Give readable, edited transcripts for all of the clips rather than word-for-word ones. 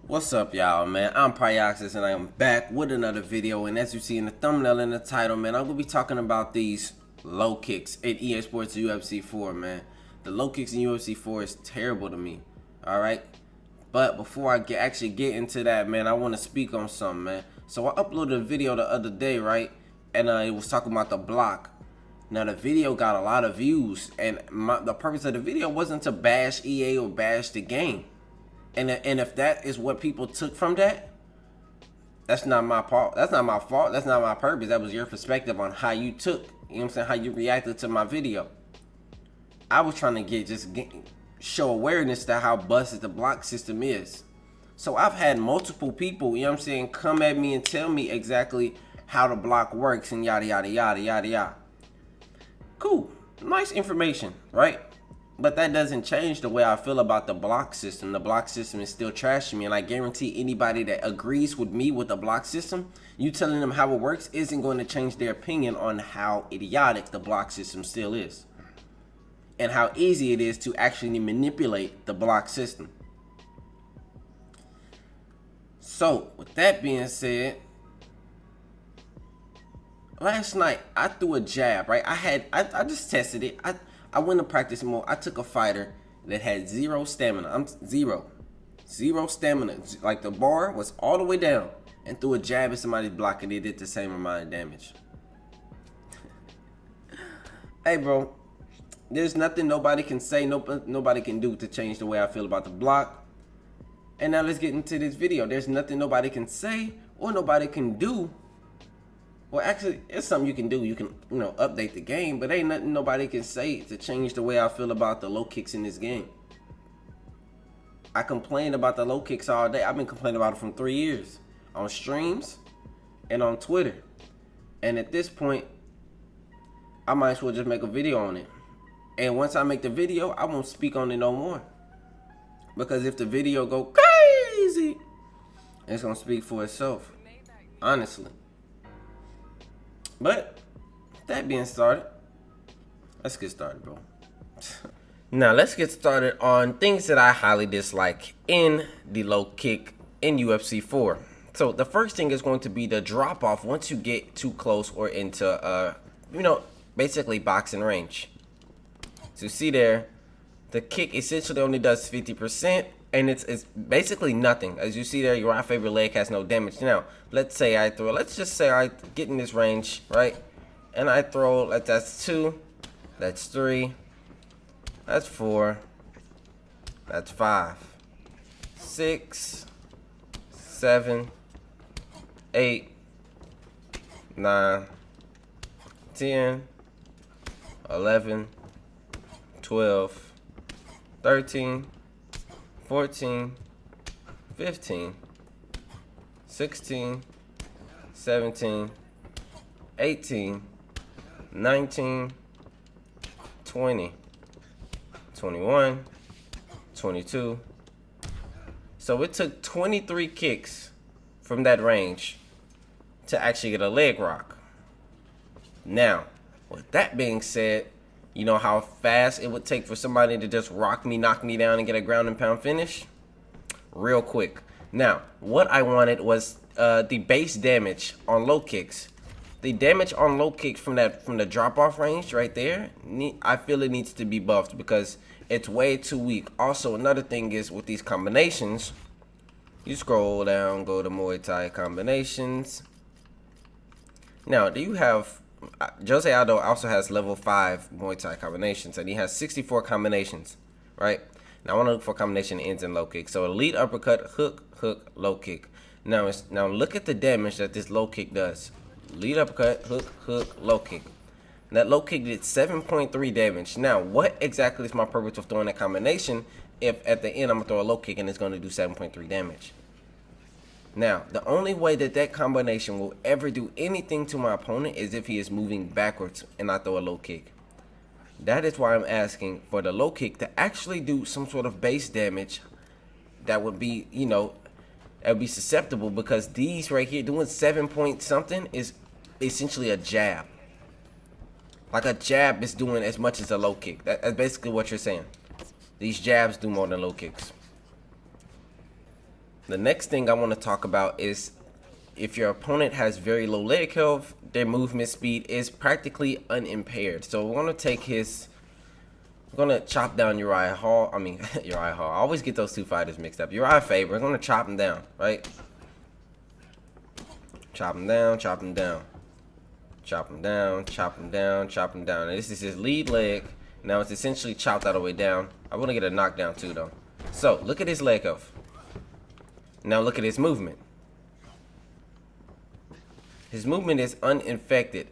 What's up, y'all, man? I'm Pryoxis, and I am back with another video. And as you see in the thumbnail and the title, man, I'm gonna be talking about these low kicks in EA Sports UFC 4, man. The low kicks in UFC 4 is terrible to me. All right, but before I actually get into that, man, I want to speak on something, man. So I uploaded a video the other day, right? And it was talking about the block. Now the video got a lot of views, and the purpose of the video wasn't to bash EA or bash the game. And if that is what people took from that, that's not my fault. That's not my fault. That's not my purpose. That was your perspective on how you took, you know what I'm saying, how you reacted to my video. I was trying to show awareness to how busted the block system is. So I've had multiple people, you know what I'm saying, come at me and tell me exactly how the block works and yada yada yada yada yada. Cool. Nice information, right? But that doesn't change the way I feel about the block system. The block system is still trash to me, and I guarantee anybody that agrees with me with the block system, you telling them how it works isn't going to change their opinion on how idiotic the block system still is, and how easy it is to actually manipulate the block system. So, with that being said, last night I threw a jab, right? I just tested it. I went to practice more. I took a fighter that had zero stamina. I'm zero stamina. Like the bar was all the way down, and threw a jab at somebody's block, and they did the same amount of damage. Hey, bro, there's nothing nobody can say, nobody can do to change the way I feel about the block. And now let's get into this video. There's nothing nobody can say or nobody can do. Well, actually, it's something you can do. You can, update the game, but ain't nothing nobody can say to change the way I feel about the low kicks in this game. I complain about the low kicks all day. I've been complaining about it for 3 years on streams and on Twitter. And at this point, I might as well just make a video on it. And once I make the video, I won't speak on it no more. Because if the video go crazy, it's going to speak for itself. Honestly. But that being started, let's get started, bro. Now let's get started on things that I highly dislike in the low kick in UFC 4. So the first thing is going to be the drop off once you get too close or into basically boxing range. So you see there, the kick essentially only does 50%. And it's basically nothing. As you see there, your right favorite leg has no damage. Now, let's just say I get in this range, right? And I throw, that's 2, that's 3, that's 4, that's 5, 6, 7, 8, 9, 10, 11, 12, 13, 14, 15, 16, 17, 18, 19, 20, 21, 22. So it took 23 kicks from that range to actually get a leg rock. Now, with that being said, you know how fast it would take for somebody to just knock me down and get a ground and pound finish? Real quick. Now, what I wanted was the base damage on low kicks. The damage on low kicks from the drop-off range right there, I feel it needs to be buffed because it's way too weak. Also, another thing is with these combinations, you scroll down, go to Muay Thai combinations. Now, do you have... Jose Aldo also has level 5 Muay Thai combinations, and he has 64 combinations, right? Now I want to look for combination ends in low kick. So elite uppercut, hook, hook, low kick. Now look at the damage that this low kick does. Lead uppercut, hook, hook, low kick. That low kick did 7.3 damage. Now, what exactly is my purpose of throwing that combination if at the end I'm going to throw a low kick and it's going to do 7.3 damage? Now, the only way that combination will ever do anything to my opponent is if he is moving backwards and I throw a low kick. That is why I'm asking for the low kick to actually do some sort of base damage that would be, that would be susceptible, because these right here doing 7 point something is essentially a jab. Like a jab is doing as much as a low kick. That's basically what you're saying. These jabs do more than low kicks. The next thing I want to talk about is if your opponent has very low leg health, their movement speed is practically unimpaired. So we're gonna take his, we're gonna chop down Uriah Hall. I mean Uriah Hall. I always get those two fighters mixed up. Uriah Faber. We're gonna chop him down, right? Chop him down, chop him down, chop him down, chop him down, chop him down. And this is his lead leg. Now it's essentially chopped all the way down. I want to get a knockdown too, though. So look at his leg health. Now look at his movement. His movement is unaffected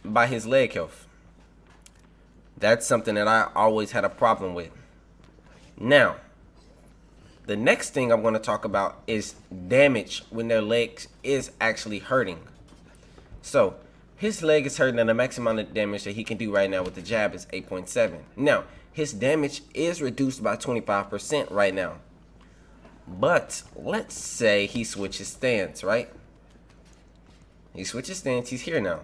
by his leg health. That's something that I always had a problem with. Now, the next thing I'm going to talk about is damage when their legs is actually hurting. So, his leg is hurting, and the max amount of damage that he can do right now with the jab is 8.7. Now, his damage is reduced by 25% right now. But let's say he switches stance, right? He switches stance, he's here now.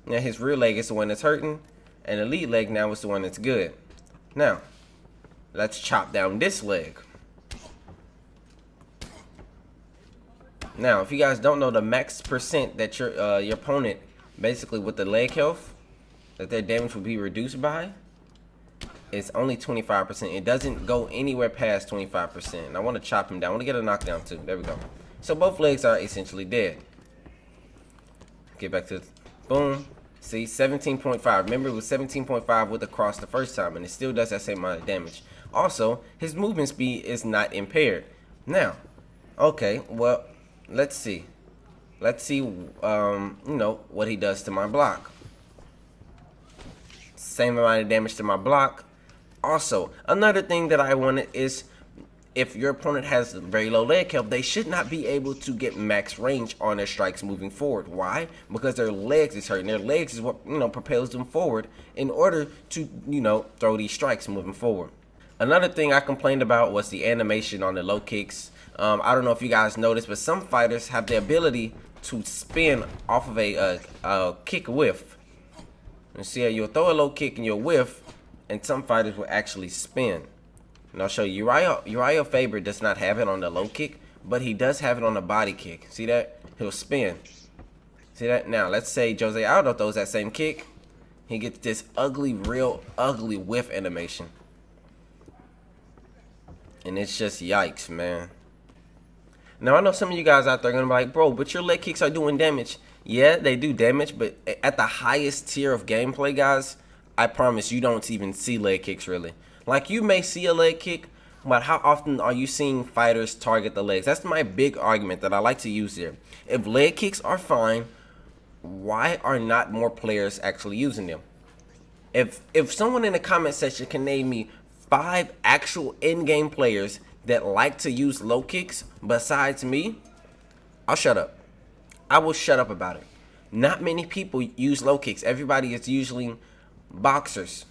Now his rear leg is the one that's hurting, and the lead leg now is the one that's good. Now, let's chop down this leg. Now, if you guys don't know the max percent that your opponent, basically with the leg health, that their damage will be reduced by, it's only 25%. It doesn't go anywhere past 25%. And I want to chop him down. I want to get a knockdown too. There we go. So both legs are essentially dead. Get back to boom. See, 17.5. Remember, it was 17.5 with the cross the first time, and it still does that same amount of damage. Also, his movement speed is not impaired. Now, okay, well, let's see. Let's see, you know, what he does to my block. Same amount of damage to my block. Also, another thing that I wanted is if your opponent has very low leg health, they should not be able to get max range on their strikes moving forward. Why? Because their legs is hurting. Their legs is what, you know, propels them forward in order to, you know, throw these strikes moving forward. Another thing I complained about was the animation on the low kicks. I don't know if you guys noticed, but some fighters have the ability to spin off of a kick whiff. And see how you'll throw a low kick and you'll whiff, and some fighters will actually spin. And I'll show you. Uriah Faber does not have it on the low kick, but he does have it on the body kick. See that? He'll spin. See that? Now, let's say Jose Aldo throws that same kick. He gets this ugly, real ugly whiff animation. And it's just yikes, man. Now, I know some of you guys out there are going to be like, bro, but your leg kicks are doing damage. Yeah, they do damage, but at the highest tier of gameplay, guys, I promise you don't even see leg kicks, really. Like, you may see a leg kick, but how often are you seeing fighters target the legs? That's my big argument that I like to use here. If leg kicks are fine, why are not more players actually using them? If someone in the comment section can name me 5 actual in-game players that like to use low kicks besides me, I'll shut up. I will shut up about it. Not many people use low kicks. Everybody is usually boxers.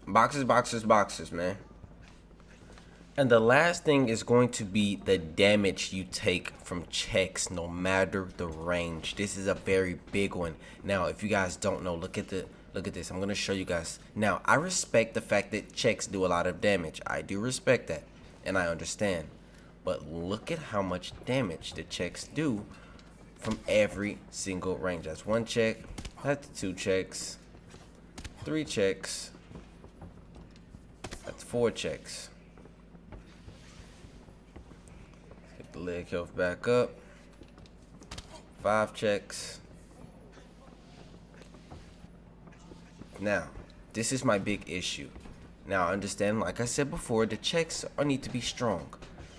Boxers, man. And the last thing is going to be the damage you take from checks, no matter the range. This is a very big one. Now, if you guys don't know, look at this. I'm going to show you guys. Now, I respect the fact that checks do a lot of damage. I do respect that, and I understand. But look at how much damage the checks do from every single range. That's 1 check, that's 2 checks, 3 checks, that's 4 checks. Get the leg health back up. 5 checks. Now, this is my big issue. Now, understand, like I said before, the checks need to be strong.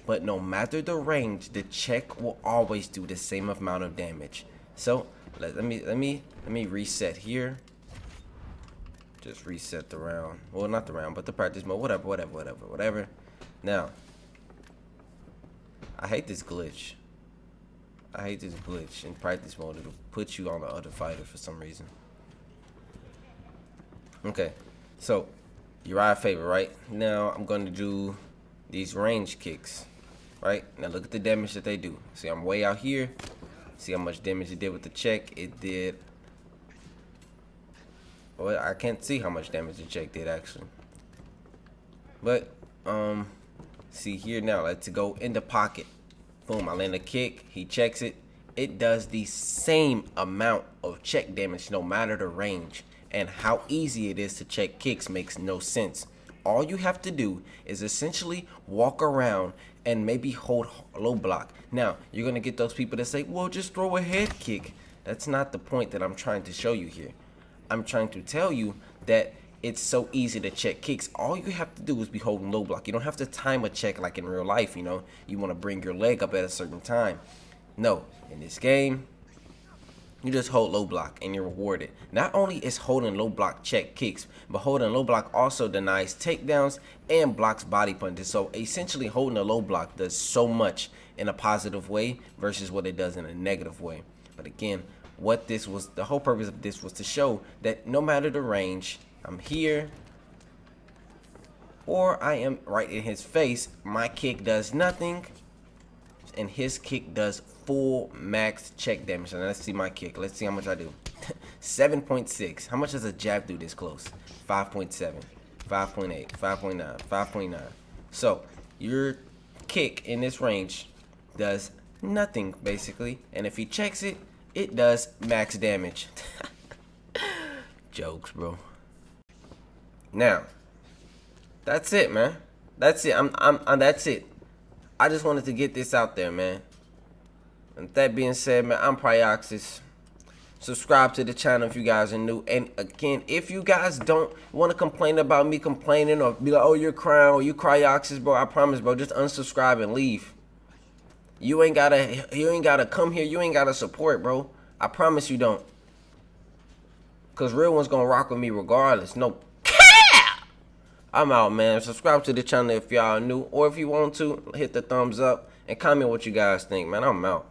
But no matter the range, the check will always do the same amount of damage. So let me reset here. Just reset the round. Well, not the round, but the practice mode. Whatever. Now, I hate this glitch. In practice mode. It'll put you on the other fighter for some reason. Okay, so Uriah Faber, right? Now I'm going to do these range kicks. Right, now look at the damage that they do. See, I'm way out here. See how much damage it did with the check. It did, well, I can't see how much damage the check did actually, but See here now, let's go in the pocket. Boom, I land a kick, he checks it. It does the same amount of check damage no matter the range. And how easy it is to check kicks makes no sense. All you have to do is essentially walk around and maybe hold low block. Now, you're going to get those people that say, well, just throw a head kick. That's not the point that I'm trying to show you here. I'm trying to tell you that it's so easy to check kicks. All you have to do is be holding low block. You don't have to time a check like in real life, you know. You want to bring your leg up at a certain time. No, in this game, you just hold low block and you're rewarded. Not only is holding low block check kicks, but holding low block also denies takedowns and blocks body punches. So essentially holding a low block does so much in a positive way versus what it does in a negative way. But again, what this was, the whole purpose of this was to show that no matter the range, I'm here or I am right in his face, my kick does nothing and his kick does full max check damage. And let's see my kick. Let's see how much I do. 7.6. How much does a jab do this close? 5.7, 5.8, 5.9, 5.9. So your kick in this range does nothing basically, and if he checks it, it does max damage. Jokes, bro. Now, that's it, man. That's it. That's it. I just wanted to get this out there, man. And with that being said, man, I'm Pryoxis. Subscribe to the channel if you guys are new. And again, if you guys don't want to complain about me complaining or be like, oh, you're crying or you Pryoxis, bro, I promise, bro, just unsubscribe and leave. You ain't gotta come here. You ain't gotta support, bro. I promise you don't. Cause real ones gonna rock with me regardless. No cap. I'm out, man. Subscribe to the channel if y'all are new, or if you want to, hit the thumbs up and comment what you guys think, man. I'm out.